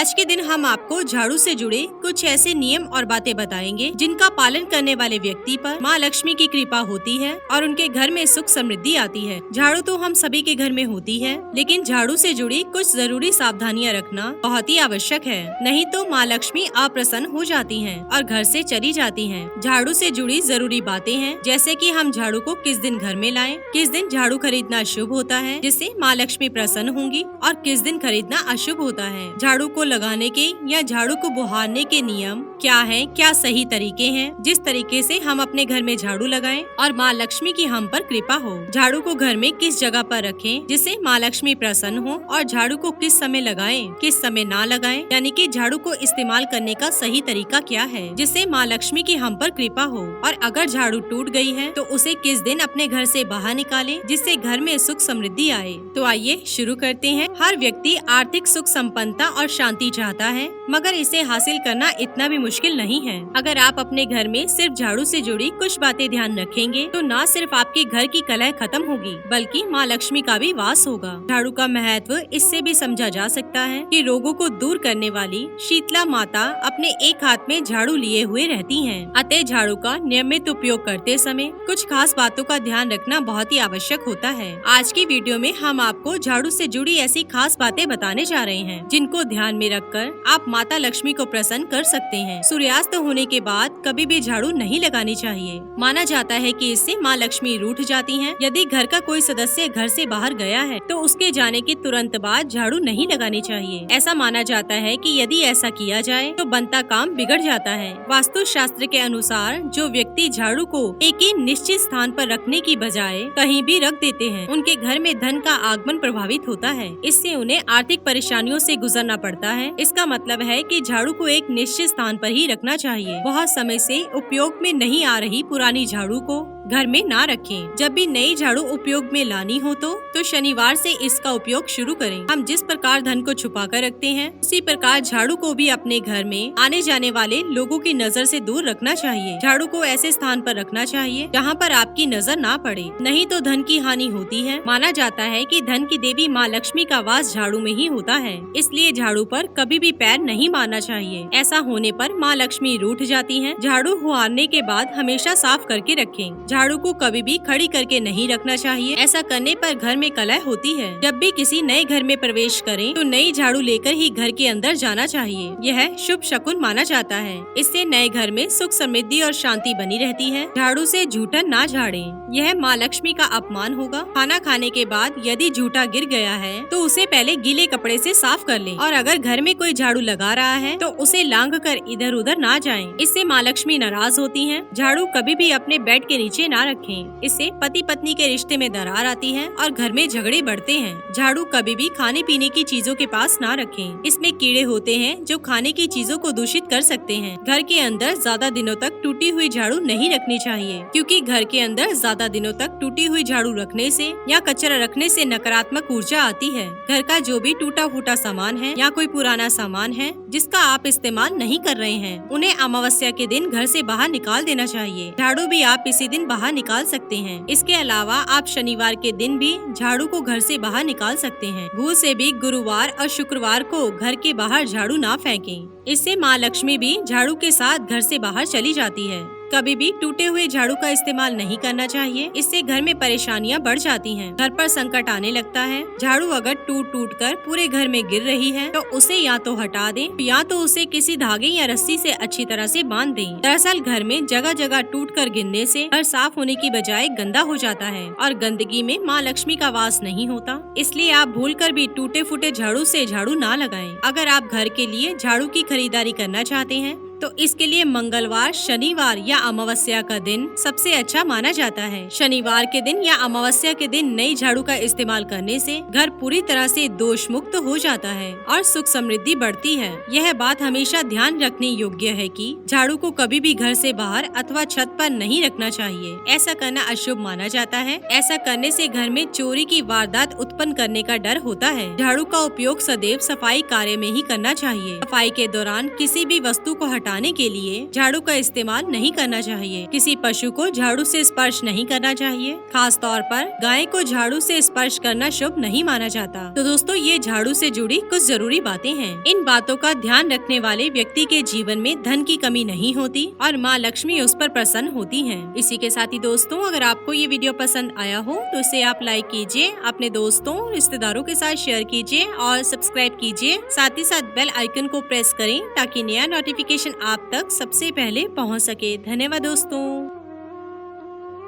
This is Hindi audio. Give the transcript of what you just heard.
आज के दिन हम आपको झाड़ू से जुड़े कुछ ऐसे नियम और बातें बताएंगे जिनका पालन करने वाले व्यक्ति पर माँ लक्ष्मी की कृपा होती है और उनके घर में सुख समृद्धि आती है। झाड़ू तो हम सभी के घर में होती है, लेकिन झाड़ू से जुड़ी कुछ जरूरी सावधानियाँ रखना बहुत ही आवश्यक है, नहीं तो माँ लक्ष्मी अप्रसन्न हो जाती हैं और घर से चली जाती हैं। झाड़ू से जुड़ी जरूरी बातें हैं, जैसे कि हम झाड़ू को किस दिन घर में लाएं, किस दिन झाड़ू खरीदना शुभ होता है जिससे माँ लक्ष्मी प्रसन्न होंगी और किस दिन खरीदना अशुभ होता है। झाड़ू को लगाने के या झाड़ू को बुहारने के नियम क्या हैं, क्या सही तरीके हैं जिस तरीके से हम अपने घर में झाड़ू लगाएं और माँ लक्ष्मी की हम पर कृपा हो। झाड़ू को घर में किस जगह पर रखें जिससे माँ लक्ष्मी प्रसन्न हो और झाड़ू को किस समय लगाएं, किस समय ना लगाएं, यानी कि झाड़ू को इस्तेमाल करने का सही तरीका क्या है जिससे माँ लक्ष्मी की हम पर कृपा हो। और अगर झाड़ू टूट गई है तो उसे किस दिन अपने घर से बाहर निकालें जिससे घर में सुख समृद्धि आए। तो आइए शुरू करते हैं। हर व्यक्ति आर्थिक सुख संपन्नता और शांति चाहता है, मगर इसे हासिल करना इतना भी मुश्किल नहीं है। अगर आप अपने घर में सिर्फ झाड़ू से जुड़ी कुछ बातें ध्यान रखेंगे तो न सिर्फ आपके घर की कलह खत्म होगी बल्कि माँ लक्ष्मी का भी वास होगा। झाड़ू का महत्व इससे भी समझा जा सकता है कि रोगों को दूर करने वाली शीतला माता अपने एक हाथ में झाड़ू लिए हुए रहती हैं। अतः झाड़ू का नियमित उपयोग करते समय कुछ खास बातों का ध्यान रखना बहुत ही आवश्यक होता है। आज की वीडियो में हम आपको झाड़ू से जुड़ी ऐसी खास बातें बताने जा रहे हैं जिनको ध्यान में रखकर आप माता लक्ष्मी को प्रसन्न कर सकते हैं। सूर्यास्त होने के बाद कभी भी झाड़ू नहीं लगानी चाहिए। माना जाता है कि इससे माँ लक्ष्मी रूठ जाती हैं। यदि घर का कोई सदस्य घर से बाहर गया है तो उसके जाने के तुरंत बाद झाड़ू नहीं लगानी चाहिए। ऐसा माना जाता है कि यदि ऐसा किया जाए तो बनता काम बिगड़ जाता है। वास्तु शास्त्र के अनुसार जो व्यक्ति झाड़ू को एक ही निश्चित स्थान पर रखने की बजाय कहीं भी रख देते हैं, उनके घर में धन का आगमन प्रभावित होता है। इससे उन्हें आर्थिक परेशानियों से गुजरना पड़ता है। इसका मतलब है कि झाड़ू को एक निश्चित स्थान पर ही रखना चाहिए। बहुत समय से उपयोग में नहीं आ रही पुरानी झाड़ू को घर में ना रखें। जब भी नई झाड़ू उपयोग में लानी हो तो शनिवार से इसका उपयोग शुरू करें। हम जिस प्रकार धन को छुपा कर रखते हैं, उसी प्रकार झाड़ू को भी अपने घर में आने जाने वाले लोगों की नजर से दूर रखना चाहिए। झाड़ू को ऐसे स्थान पर रखना चाहिए जहाँ पर आपकी नजर ना पड़े, नहीं तो धन की हानि होती है। माना जाता है कि धन की देवी माँ लक्ष्मी का वास झाड़ू में ही होता है, इसलिए झाड़ू पर कभी भी पैर नहीं मारना चाहिए। ऐसा होने पर माँ लक्ष्मी रूठ जाती है। झाड़ू हुआरने के बाद हमेशा साफ करके रखें। झाड़ू को कभी भी खड़ी करके नहीं रखना चाहिए। ऐसा करने पर घर में कलह होती है। जब भी किसी नए घर में प्रवेश करें तो नई झाड़ू लेकर ही घर के अंदर जाना चाहिए। यह शुभ शकुन माना जाता है। इससे नए घर में सुख समृद्धि और शांति बनी रहती है। झाड़ू से जूठा ना झाड़ें, यह माँ लक्ष्मी का अपमान होगा। खाना खाने के बाद यदि जूठा गिर गया है तो उसे पहले गीले कपड़े से साफ कर लें। और अगर घर में कोई झाड़ू लगा रहा है तो उसे लांघ कर इधर उधर ना जाएं। इससे माँ लक्ष्मी नाराज होती हैं। झाड़ू कभी भी अपने बेड के नीचे ना रखें, इससे पति पत्नी के रिश्ते में दरार आती है और घर में झगड़े बढ़ते हैं। झाड़ू कभी भी खाने पीने की चीजों के पास ना रखें, इसमें कीड़े होते हैं जो खाने की चीजों को दूषित कर सकते हैं। घर के अंदर ज्यादा दिनों तक टूटी हुई झाड़ू नहीं रखनी चाहिए, क्योंकि घर के अंदर ज्यादा दिनों तक टूटी हुई झाड़ू रखने से या कचरा रखने से नकारात्मक ऊर्जा आती है। घर का जो भी टूटा फूटा सामान है या कोई पुराना सामान है जिसका आप इस्तेमाल नहीं कर रहे हैं, उन्हें अमावस्या के दिन घर से बाहर निकाल देना चाहिए। झाड़ू भी आप इसी दिन बाहर निकाल सकते हैं। इसके अलावा आप शनिवार के दिन भी झाड़ू को घर से बाहर निकाल सकते हैं। भूल से भी गुरुवार और शुक्रवार को घर के बाहर झाड़ू ना फेंकें, इससे माँ लक्ष्मी भी झाड़ू के साथ घर से बाहर चली जाती है। कभी भी टूटे हुए झाड़ू का इस्तेमाल नहीं करना चाहिए, इससे घर में परेशानियां बढ़ जाती हैं। घर पर संकट आने लगता है। झाड़ू अगर टूट टूट कर पूरे घर में गिर रही है तो उसे या तो हटा दें या तो उसे किसी धागे या रस्सी से अच्छी तरह से बांध दें। दरअसल घर में जगह जगह टूट कर गिरने से घर साफ होने की बजाय गंदा हो जाता है और गंदगी में माँ लक्ष्मी का वास नहीं होता। इसलिए आप भूलकर भी टूटे फूटे झाड़ू से झाड़ू ना लगाएं। अगर आप घर के लिए झाड़ू की खरीदारी करना चाहते हैं तो इसके लिए मंगलवार, शनिवार या अमावस्या का दिन सबसे अच्छा माना जाता है। शनिवार के दिन या अमावस्या के दिन नई झाड़ू का इस्तेमाल करने से घर पूरी तरह से दोष मुक्त हो जाता है और सुख समृद्धि बढ़ती है। यह बात हमेशा ध्यान रखने योग्य है कि झाड़ू को कभी भी घर से बाहर अथवा छत पर नहीं रखना चाहिए। ऐसा करना अशुभ माना जाता है। ऐसा करने से घर में चोरी की वारदात उत्पन्न करने का डर होता है। झाड़ू का उपयोग सदैव सफाई कार्य में ही करना चाहिए। सफाई के दौरान किसी भी वस्तु को हटाने के लिए झाड़ू का इस्तेमाल नहीं करना चाहिए। किसी पशु को झाड़ू से स्पर्श नहीं करना चाहिए। खास तौर पर गाय को झाड़ू से स्पर्श करना शुभ नहीं माना जाता। तो दोस्तों, ये झाड़ू से जुड़ी कुछ जरूरी बातें हैं। इन बातों का ध्यान रखने वाले व्यक्ति के जीवन में धन की कमी नहीं होती और माँ लक्ष्मी उस पर प्रसन्न होती हैं। इसी के साथ ही दोस्तों, अगर आपको ये वीडियो पसंद आया हो तो इसे आप लाइक कीजिए, अपने दोस्तों रिश्तेदारों के साथ शेयर कीजिए और सब्सक्राइब कीजिए। साथ ही साथ बेल आइकन को प्रेस करें ताकि नया नोटिफिकेशन आप तक सबसे पहले पहुंच सके। धन्यवाद दोस्तों।